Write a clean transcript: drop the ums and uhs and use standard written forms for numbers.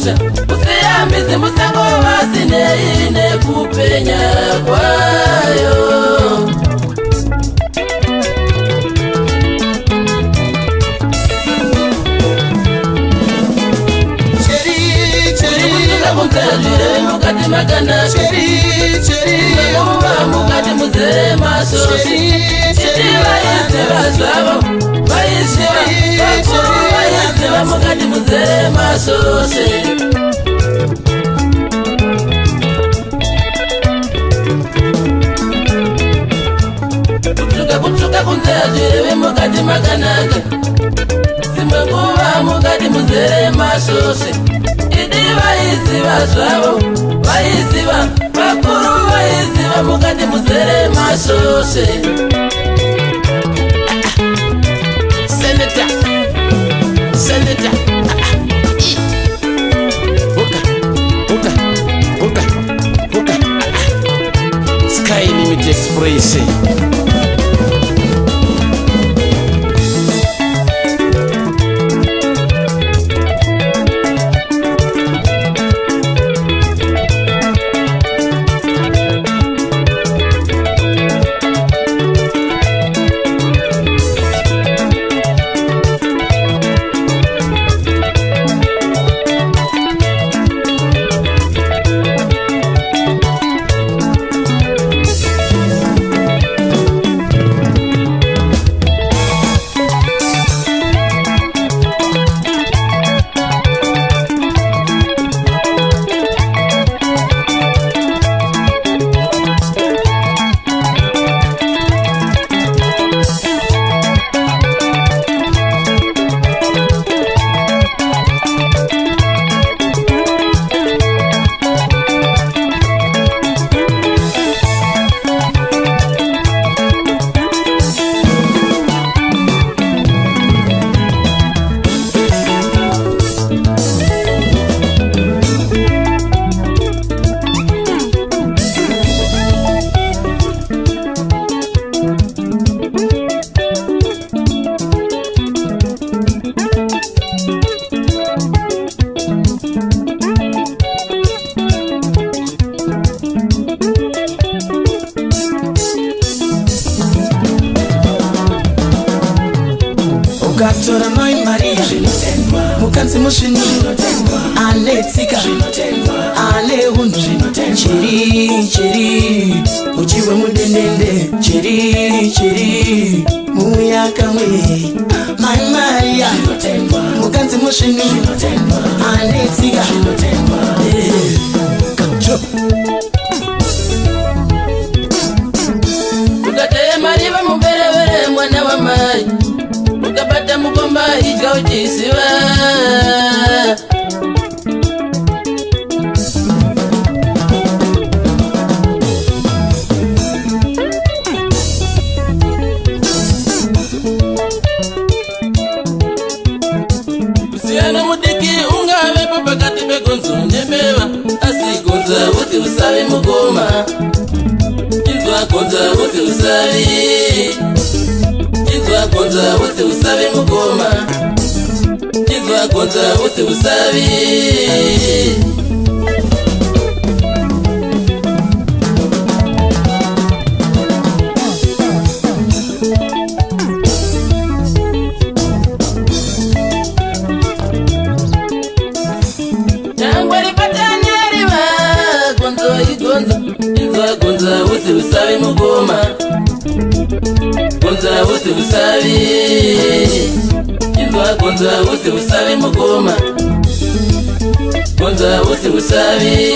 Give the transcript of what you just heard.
maisha. Usiyamize musango wasine ine kupenya kwayo. Mukati magana mukati muzere masosi Chiti bazabo bakuru mukati muzere masosi Kutuka kunzajire mukati maganaga Simbakuba mukati muzere masosi Bazabo bakuru mukati muzere masosi Senator Oka Sky Limit Express Ukatora Noi Maria Mukanzi mushinu Ale tsika Ale hundu Chiri Uchiwe mudendende Chiri Muyakamwe Mai Maria Mukanzi mushinu Ale tsika Kacho Ukateye mariba muberewere mwana wa mai Ukapata mukomba ija ujisiwa Usiana mudiki ungawe papakati begonzo Nebewa asigonza usi usawi mukoma Inzwa gonza usi usawi Gonza wote usabi mukoma Chizwa gonza wote usabi Jangwari patani ariwa Gonzo igonza Chizwa gonza wote usabi mukoma Gonza wote usabi Chizwa gonza wote usabi mukoma Gonza wote usabi